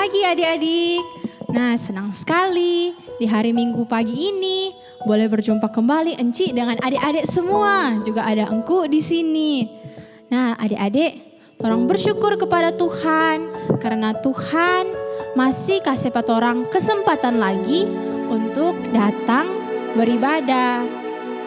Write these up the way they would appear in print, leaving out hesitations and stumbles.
pagi adik-adik. Nah, senang sekali di hari Minggu pagi ini boleh berjumpa kembali Enci dengan adik-adik semua. Juga ada Engku di sini. Nah, adik-adik, torang bersyukur kepada Tuhan karena Tuhan masih kasih patorang kesempatan lagi untuk datang beribadah.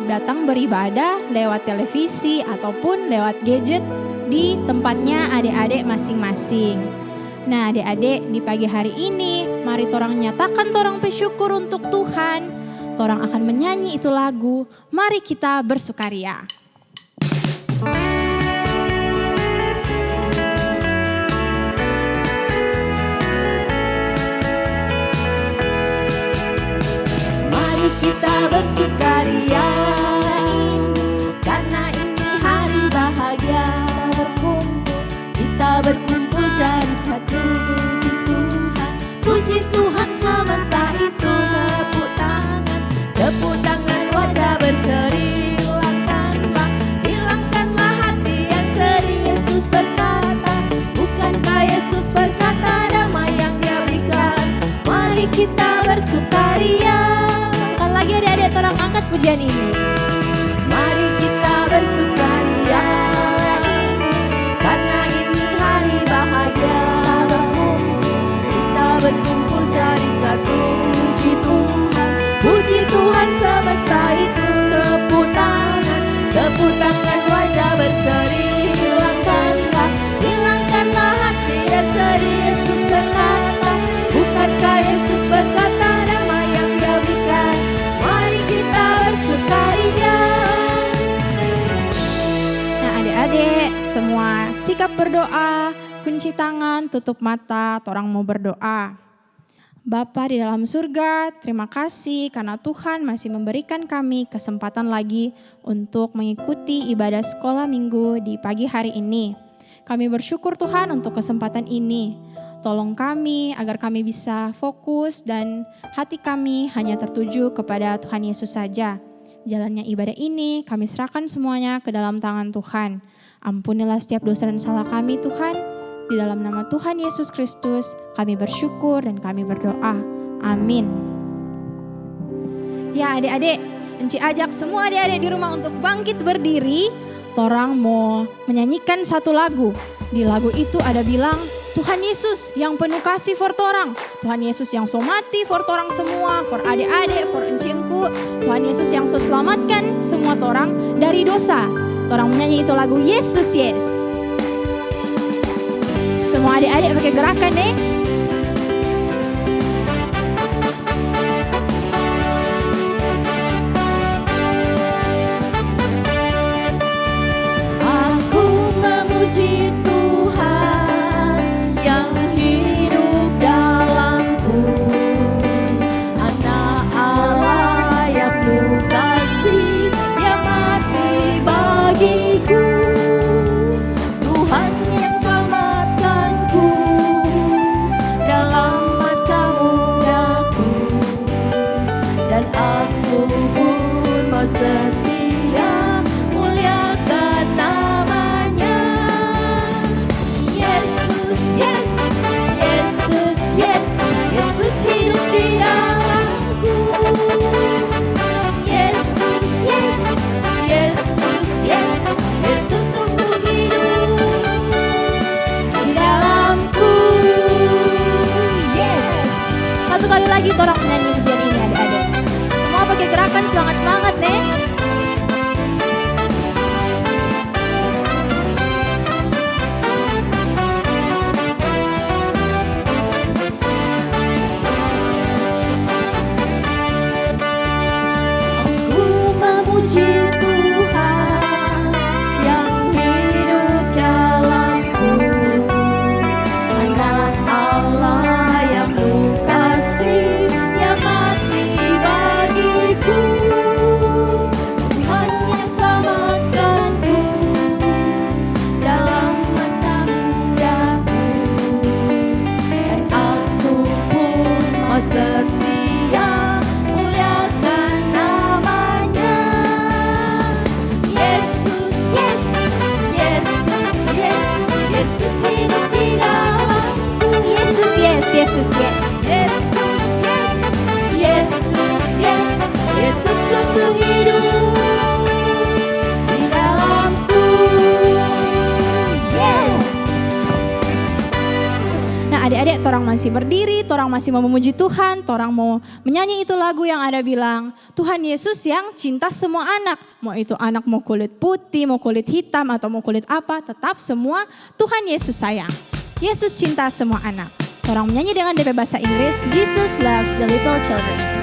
Datang beribadah lewat televisi ataupun lewat gadget di tempatnya adik-adik masing-masing. Nah, adik-adik, di pagi hari ini mari torang nyatakan torang bersyukur untuk Tuhan. Torang akan menyanyi itu lagu, mari kita bersukaria. Mari kita bersukaria, karena ini hari bahagia. Kita berkumpul jadi satu, puji Tuhan semesta itu. Tepuk tangan wajah berseri, hilangkanlah hati yang sedih. Yesus berkata, bukankah Yesus berkata damai yang Dia berikan. Mari kita bersukaria. Sekali lagi adik-adik, torang angkat pujian ini. Mari kita bersukaria, karena ini hari bahagia. Kita berkumpul jadi satu, puji Tuhan semesta itu. Tepuk tangan wajah berseri, hilangkanlah hati yang sedih. Yesus berkata, bukankah Yesus berkata damai yang Dia berikan. Mari kita bersukaria. Nah, adik-adik, semua sikap berdoa, kunci tangan, tutup mata, torang mau berdoa. Bapa di dalam surga, terima kasih karena Tuhan masih memberikan kami kesempatan lagi untuk mengikuti ibadah sekolah minggu di pagi hari ini. Kami bersyukur Tuhan untuk kesempatan ini. Tolong kami agar kami bisa fokus dan hati kami hanya tertuju kepada Tuhan Yesus saja. Jalannya ibadah ini kami serahkan semuanya ke dalam tangan Tuhan. Ampunilah setiap dosa dan salah kami Tuhan. Di dalam nama Tuhan Yesus Kristus kami bersyukur dan kami berdoa. Amin. Ya adik-adik, Enci ajak semua adik-adik di rumah untuk bangkit berdiri. Torang mau menyanyikan satu lagu. Di lagu itu ada bilang, Tuhan Yesus yang penuh kasih for torang. Tuhan Yesus yang so mati for torang semua, for adik-adik, for Enci engku. Tuhan Yesus yang so selamatkan semua torang dari dosa. Torang menyanyi itu lagu Yesus Yes. Semua adik-adik pakai gerakan nih. Aku memuji Tuhan yang hidup dalamku, Anak Allah yang penuh kasih, yang mati bagiku. Tuhan yang selamatkanku dalam masa mudaku, dan aku pun mau setia muliakan namanya. Yesus, yes, Yesus, yes, Yesus hidup di dalamku. Yesus, yes, Yesus, yes, Yesus sungguh hidup di dalamku. Yes. Satu kali lagi torang menyanyi pujian ini adik-adik. Semua pakai gerakan semangat-semangat nih. Aku memuji Tuhan yang hidup dalamku, Anak Allah yang penuh kasih, yang mati bagiku. Tuhan yang selamatkanku dalam masa mudaku, dan aku pun mau setia muliakan namanya. adik-adik torang masih berdiri, torang masih mau memuji Tuhan, torang mau menyanyi itu lagu yang ada bilang, Tuhan Yesus yang cinta semua anak. Mau itu anak mau kulit putih, mau kulit hitam, atau mau kulit apa, tetap semua Tuhan Yesus sayang. Yesus cinta semua anak. Torang menyanyi dengan DP bahasa Inggris, Jesus loves the little children.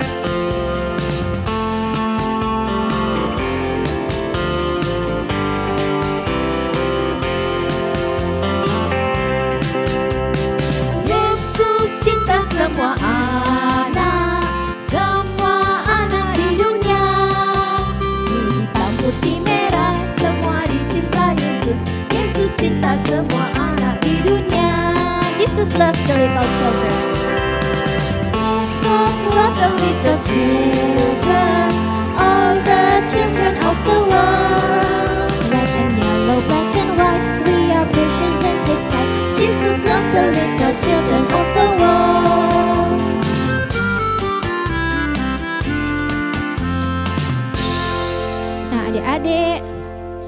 Semua anak di dunia, hitam putih merah, semua dicinta Yesus. Yesus cinta semua anak di dunia. Jesus loves the little children. Jesus loves the little children, all the children of the world. Red and yellow, black and white, we are precious in His sight. Jesus loves the little children of the world. Adik-adik,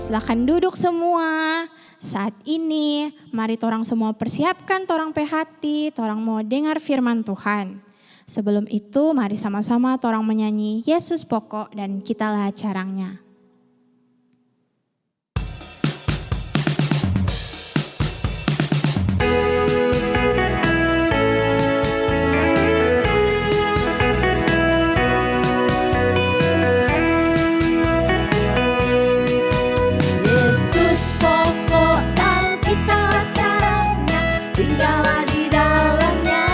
silakan duduk semua. Saat ini, mari torang semua persiapkan torang pe hati, torang mau dengar firman Tuhan. Sebelum itu, mari sama-sama torang menyanyi Yesus pokok dan kitalah carangnya. Tinggallah di dalamnya.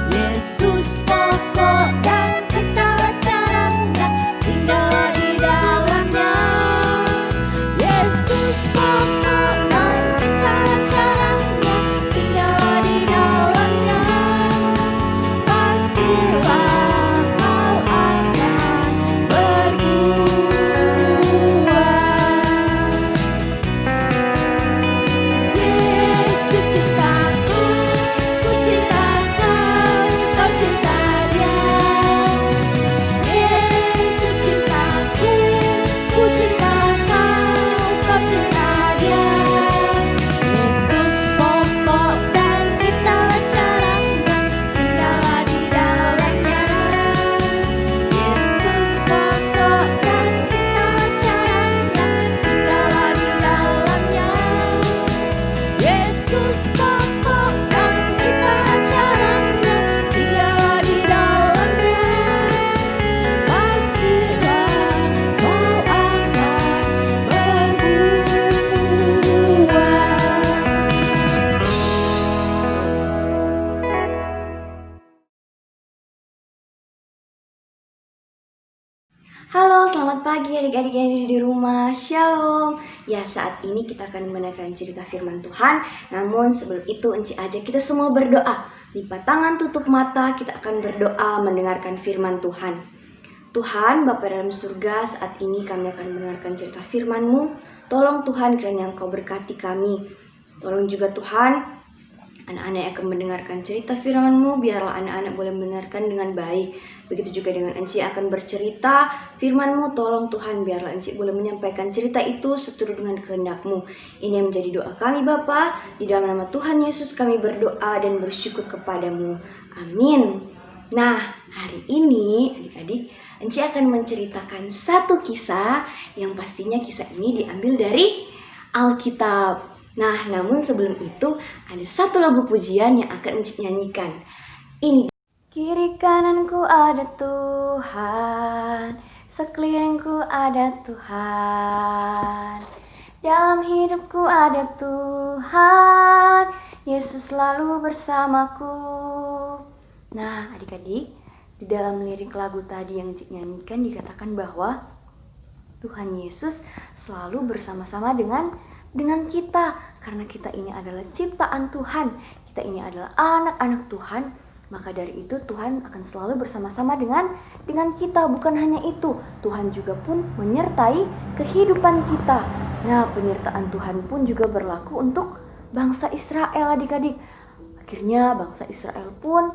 Yesus pokok dan kita caranya. Tinggallah di dalamnya. Yesus pokok dan kita caranya. Tinggallah di dalamnya. Pastilah kau akan berbuah. Halo, selamat pagi adik-adik yang ada di rumah. Shalom. Ya, saat ini kita akan mendengarkan cerita firman Tuhan. Namun sebelum itu, Enci ajak kita semua berdoa. Lipat tangan, tutup mata, kita akan berdoa mendengarkan firman Tuhan. Tuhan, Bapa dalam surga, saat ini kami akan mendengarkan cerita firman-Mu. Tolong Tuhan, kiranya Engkau berkati kami. Tolong juga Tuhan, anak-anak yang akan mendengarkan cerita firman-Mu, biarlah anak-anak boleh mendengarkan dengan baik. Begitu juga dengan Enci akan bercerita firman-Mu, tolong Tuhan biarlah Enci boleh menyampaikan cerita itu seturut dengan kehendak-Mu. Ini yang menjadi doa kami Bapa, di dalam nama Tuhan Yesus kami berdoa dan bersyukur kepadamu. Amin. Nah, hari ini adik-adik, Enci akan menceritakan satu kisah yang pastinya kisah ini diambil dari Alkitab. Nah, namun sebelum itu ada satu lagu pujian yang akan Enci nyanyikan. Ini. Kiri kananku ada Tuhan, sekelilingku ada Tuhan, dalam hidupku ada Tuhan, Yesus selalu bersamaku. Nah, adik-adik, di dalam lirik lagu tadi yang Enci nyanyikan dikatakan bahwa Tuhan Yesus selalu bersama-sama dengan kita, karena kita ini adalah ciptaan Tuhan, kita ini adalah anak-anak Tuhan, maka dari itu Tuhan akan selalu bersama-sama dengan kita. Bukan hanya itu, Tuhan juga pun menyertai kehidupan kita. Nah, penyertaan Tuhan pun juga berlaku untuk bangsa Israel adik-adik. Akhirnya bangsa Israel pun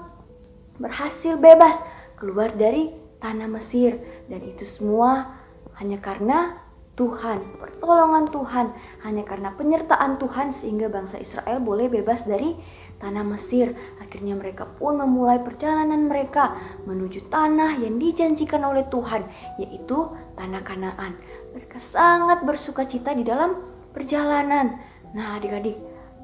berhasil bebas keluar dari tanah Mesir, dan itu semua hanya karena Tuhan, pertolongan Tuhan, hanya karena penyertaan Tuhan sehingga bangsa Israel boleh bebas dari tanah Mesir. Akhirnya mereka pun memulai perjalanan mereka menuju tanah yang dijanjikan oleh Tuhan, yaitu tanah Kanaan. Mereka sangat bersukacita di dalam perjalanan. Nah adik-adik,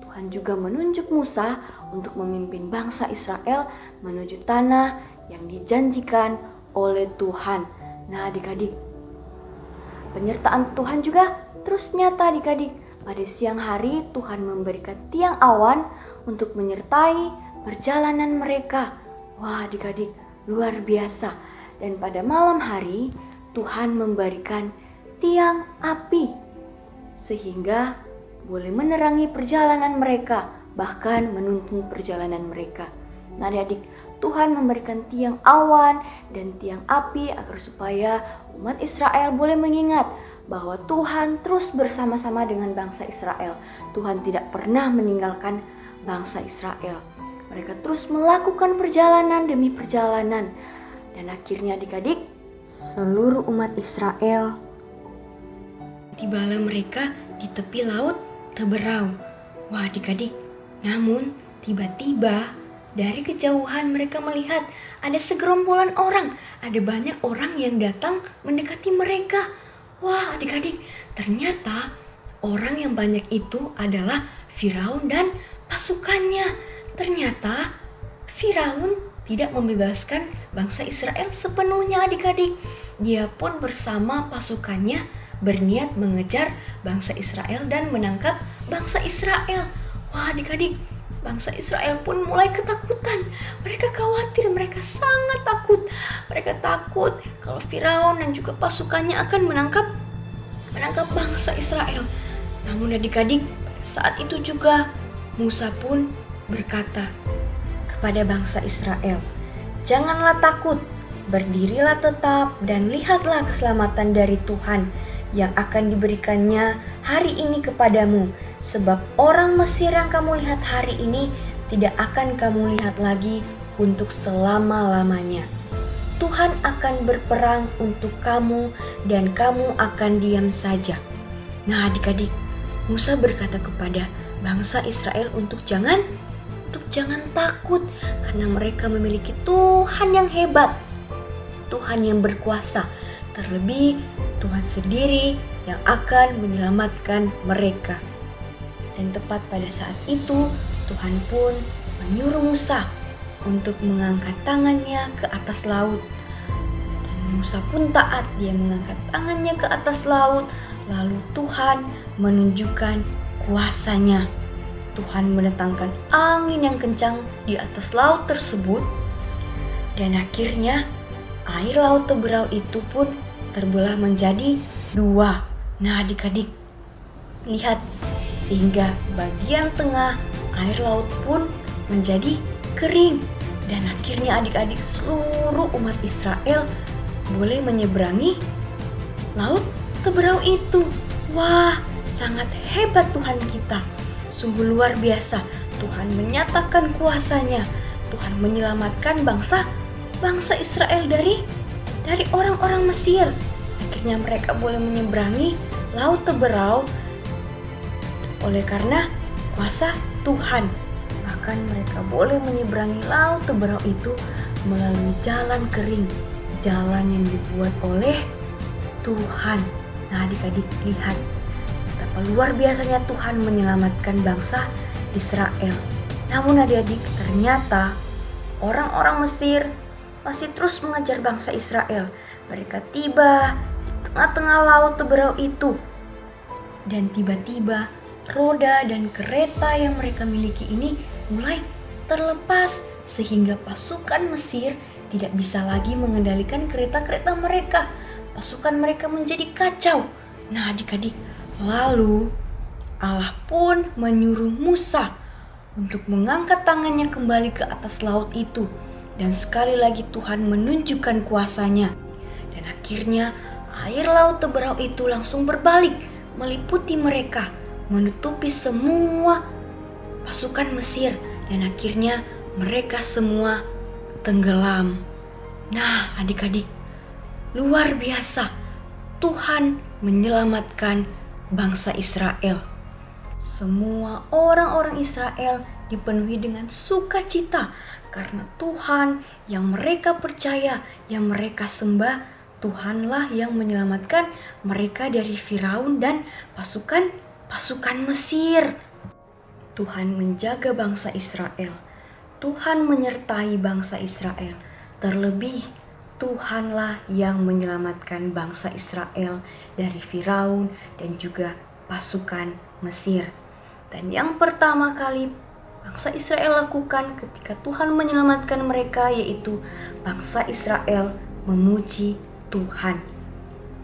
Tuhan juga menunjuk Musa untuk memimpin bangsa Israel menuju tanah yang dijanjikan oleh Tuhan. Nah adik-adik, penyertaan Tuhan juga terus nyata adik-adik. Pada siang hari Tuhan memberikan tiang awan untuk menyertai perjalanan mereka. Wah adik-adik, luar biasa. Dan pada malam hari Tuhan memberikan tiang api sehingga boleh menerangi perjalanan mereka, bahkan menuntun perjalanan mereka. Nah adik-adik, Tuhan memberikan tiang awan dan tiang api agar supaya umat Israel boleh mengingat bahwa Tuhan terus bersama-sama dengan bangsa Israel. Tuhan tidak pernah meninggalkan bangsa Israel. Mereka terus melakukan perjalanan demi perjalanan. Dan akhirnya adik-adik, seluruh umat Israel tibalah mereka di tepi laut Teberau. Wah adik-adik, namun tiba-tiba dari kejauhan mereka melihat ada segerombolan orang. Ada banyak orang yang datang mendekati mereka. Wah adik-adik, ternyata orang yang banyak itu adalah Firaun dan pasukannya. Ternyata Firaun tidak membebaskan bangsa Israel sepenuhnya adik-adik. Dia pun bersama pasukannya berniat mengejar bangsa Israel dan menangkap bangsa Israel. Wah adik-adik, bangsa Israel pun mulai ketakutan. Mereka khawatir, mereka sangat takut. Mereka takut kalau Firaun dan juga pasukannya akan menangkap bangsa Israel. Namun adik-adik, pada saat itu juga Musa pun berkata kepada bangsa Israel, "Janganlah takut, berdirilah tetap dan lihatlah keselamatan dari Tuhan yang akan diberikannya hari ini kepadamu. Sebab orang Mesir yang kamu lihat hari ini tidak akan kamu lihat lagi untuk selama-lamanya. Tuhan akan berperang untuk kamu dan kamu akan diam saja." Nah adik-adik, Musa berkata kepada bangsa Israel untuk jangan takut, karena mereka memiliki Tuhan yang hebat, Tuhan yang berkuasa. Terlebih Tuhan sendiri yang akan menyelamatkan mereka. Dan tepat pada saat itu Tuhan pun menyuruh Musa untuk mengangkat tangannya ke atas laut. Dan Musa pun taat, dia mengangkat tangannya ke atas laut. Lalu Tuhan menunjukkan kuasanya. Tuhan mendatangkan angin yang kencang di atas laut tersebut. Dan akhirnya air laut Teberau itu pun terbelah menjadi dua. Nah adik-adik, lihat, sehingga bagian tengah air laut pun menjadi kering. Dan akhirnya adik-adik, seluruh umat Israel boleh menyeberangi laut Teberau itu. Wah, sangat hebat Tuhan kita. Sungguh luar biasa. Tuhan menyatakan kuasanya. Tuhan menyelamatkan bangsa Israel dari orang-orang Mesir. Akhirnya mereka boleh menyeberangi laut Teberau oleh karena kuasa Tuhan. Bahkan mereka boleh menyeberangi laut Teberau itu melalui jalan kering, jalan yang dibuat oleh Tuhan. Nah adik-adik, lihat betapa luar biasanya Tuhan menyelamatkan bangsa Israel. Namun adik-adik, ternyata orang-orang Mesir masih terus mengejar bangsa Israel. Mereka tiba di tengah-tengah laut Teberau itu. Dan tiba-tiba roda dan kereta yang mereka miliki ini mulai terlepas, sehingga pasukan Mesir tidak bisa lagi mengendalikan kereta-kereta mereka. Pasukan mereka menjadi kacau. Nah adik-adik, lalu Allah pun menyuruh Musa untuk mengangkat tangannya kembali ke atas laut itu. Dan sekali lagi Tuhan menunjukkan kuasanya. Dan akhirnya air laut Teberau itu langsung berbalik, meliputi mereka, menutupi semua pasukan Mesir. Dan akhirnya mereka semua tenggelam. Nah adik-adik, luar biasa. Tuhan menyelamatkan bangsa Israel. Semua orang-orang Israel dipenuhi dengan sukacita karena Tuhan yang mereka percaya, yang mereka sembah, Tuhanlah yang menyelamatkan mereka dari Firaun dan pasukan Mesir. Tuhan menjaga bangsa Israel. Tuhan menyertai bangsa Israel. Terlebih Tuhanlah yang menyelamatkan bangsa Israel dari Firaun dan juga pasukan Mesir. Dan yang pertama kali bangsa Israel lakukan ketika Tuhan menyelamatkan mereka, yaitu bangsa Israel memuji Tuhan.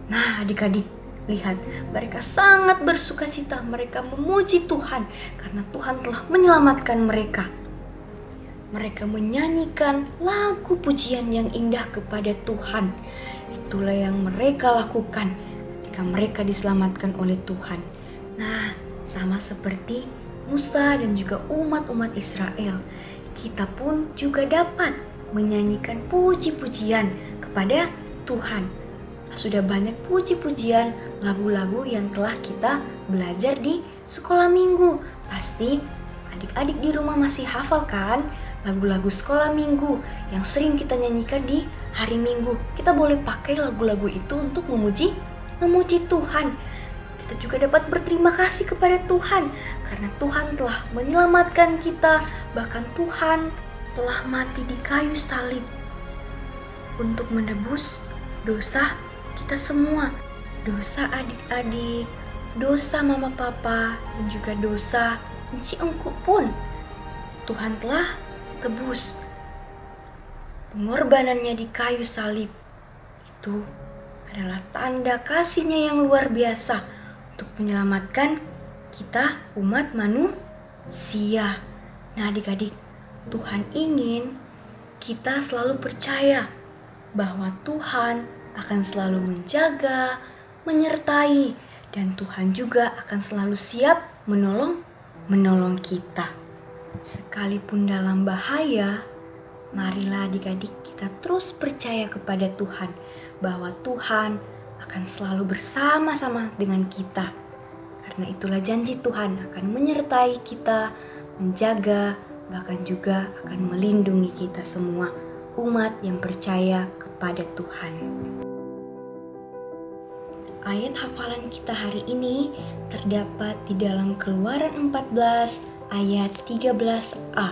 Nah, adik-adik, lihat, mereka sangat bersukacita, mereka memuji Tuhan karena Tuhan telah menyelamatkan mereka. Mereka menyanyikan lagu pujian yang indah kepada Tuhan. Itulah yang mereka lakukan ketika mereka diselamatkan oleh Tuhan. Nah, sama seperti Musa dan juga umat-umat Israel, kita pun juga dapat menyanyikan puji-pujian kepada Tuhan. Sudah banyak puji-pujian, lagu-lagu yang telah kita belajar di sekolah minggu. Pasti adik-adik di rumah masih hafal kan lagu-lagu sekolah minggu yang sering kita nyanyikan di hari Minggu. Kita boleh pakai lagu-lagu itu untuk memuji Tuhan. Kita juga dapat berterima kasih kepada Tuhan karena Tuhan telah menyelamatkan kita. Bahkan Tuhan telah mati di kayu salib untuk menebus dosa kita semua, dosa adik-adik, dosa mama papa, dan juga dosa Enci Engku pun Tuhan telah tebus. Pengorbanannya di kayu salib itu adalah tanda kasih-Nya yang luar biasa untuk menyelamatkan kita umat manusia. Nah, adik-adik, Tuhan ingin kita selalu percaya bahwa Tuhan akan selalu menjaga, menyertai, dan Tuhan juga akan selalu siap menolong kita. Sekalipun dalam bahaya, marilah adik-adik kita terus percaya kepada Tuhan bahwa Tuhan akan selalu bersama-sama dengan kita. Karena itulah janji Tuhan akan menyertai kita, menjaga, bahkan juga akan melindungi kita semua umat yang percaya kepada Tuhan. Ayat hafalan kita hari ini terdapat di dalam Keluaran 14 ayat 13a.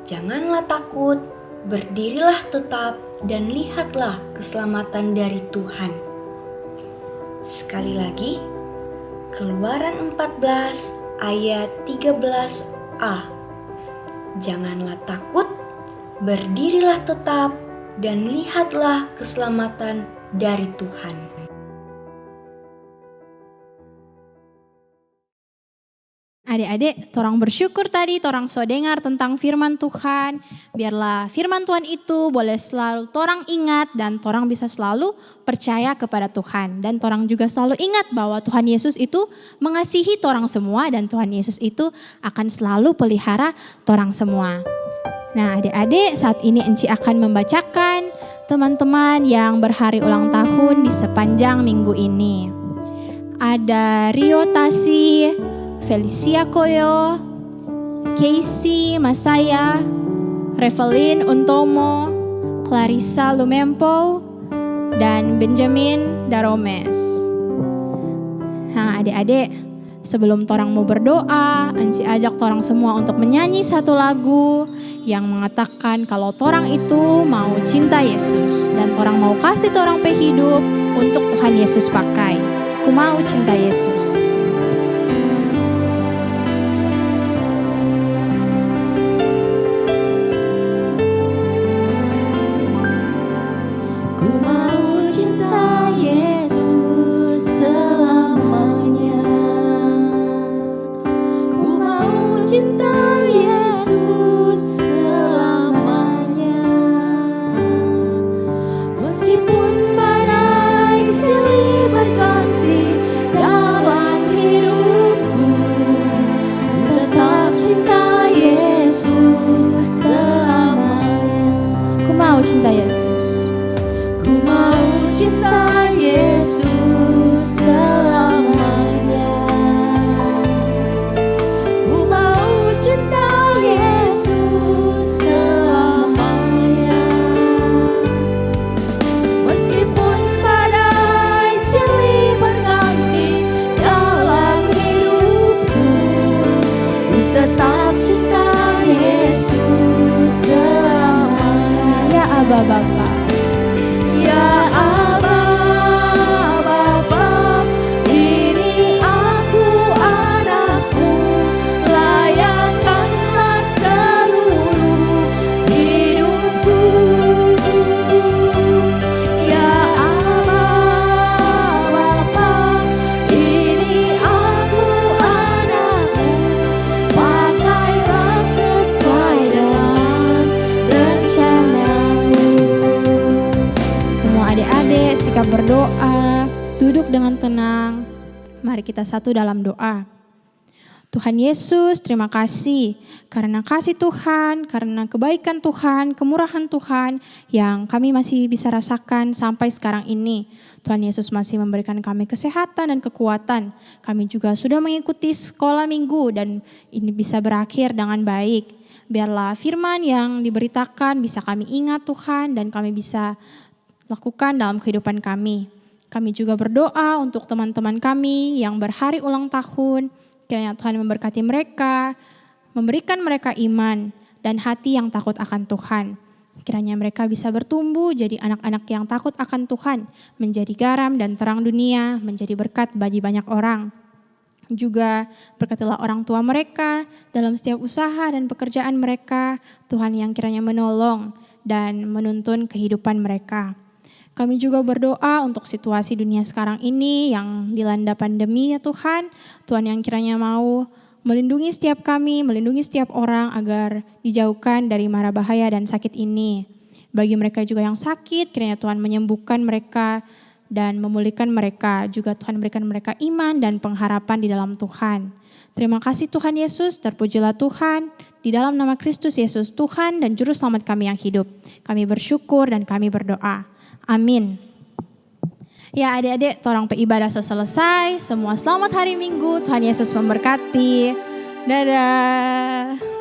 Janganlah takut, berdirilah tetap dan lihatlah keselamatan dari Tuhan. Sekali lagi, Keluaran 14 ayat 13a. Janganlah takut, berdirilah tetap dan lihatlah keselamatan dari Tuhan. Adik-adik, torang bersyukur tadi torang so dengar tentang firman Tuhan. Biarlah firman Tuhan itu boleh selalu torang ingat dan torang bisa selalu percaya kepada Tuhan. Dan torang juga selalu ingat bahwa Tuhan Yesus itu mengasihi torang semua dan Tuhan Yesus itu akan selalu pelihara torang semua. Nah, adik-adik, saat ini Enci akan membacakan teman-teman yang berhari ulang tahun di sepanjang minggu ini. Ada Rio Tasi, Felicia Koyo, Casey Masaya, Revelin Untomo, Clarissa Lumempo, dan Benjamin Daromes. Nah, adik-adik, sebelum torang mau berdoa, Enci ajak torang semua untuk menyanyi satu lagu yang mengatakan kalau torang itu mau cinta Yesus dan torang mau kasih torang pe hidup untuk Tuhan Yesus pakai. Ku mau cinta Yesus. Ku mau cinta Yesus selamanya. Ku mau cinta Yesus selamanya. Meskipun badai silih berganti dapat Bapa. Ya Aba, Bapa, ini aku anakmu, layakkanlah seluruh hidupku. Ya Aba, Bapa, ini aku anakmu, pakailah sesuai dengan rencanamu. Semua adik-adik sikap berdoa, duduk dengan tenang. Mari kita satu dalam doa. Tuhan Yesus, terima kasih karena kasih Tuhan, karena kebaikan Tuhan, kemurahan Tuhan yang kami masih bisa rasakan sampai sekarang ini. Tuhan Yesus masih memberikan kami kesehatan dan kekuatan. Kami juga sudah mengikuti sekolah minggu dan ini bisa berakhir dengan baik. Biarlah firman yang diberitakan bisa kami ingat Tuhan dan kami bisa lakukan dalam kehidupan kami. Kami juga berdoa untuk teman-teman kami yang berhari ulang tahun. Kiranya Tuhan memberkati mereka, memberikan mereka iman dan hati yang takut akan Tuhan. Kiranya mereka bisa bertumbuh jadi anak-anak yang takut akan Tuhan, menjadi garam dan terang dunia, menjadi berkat bagi banyak orang. Juga berkatilah orang tua mereka dalam setiap usaha dan pekerjaan mereka, Tuhan yang kiranya menolong dan menuntun kehidupan mereka. Kami juga berdoa untuk situasi dunia sekarang ini yang dilanda pandemi ya Tuhan. Tuhan yang kiranya mau melindungi setiap kami, melindungi setiap orang agar dijauhkan dari mara bahaya dan sakit ini. Bagi mereka juga yang sakit, kiranya Tuhan menyembuhkan mereka dan memulihkan mereka. Juga Tuhan berikan mereka iman dan pengharapan di dalam Tuhan. Terima kasih Tuhan Yesus, terpujilah Tuhan. Di dalam nama Kristus Yesus Tuhan dan Juru Selamat kami yang hidup. Kami bersyukur dan kami berdoa. Amin. Ya adik-adik, torang ibadah selesai. Semua selamat hari Minggu. Tuhan Yesus memberkati. Dadah.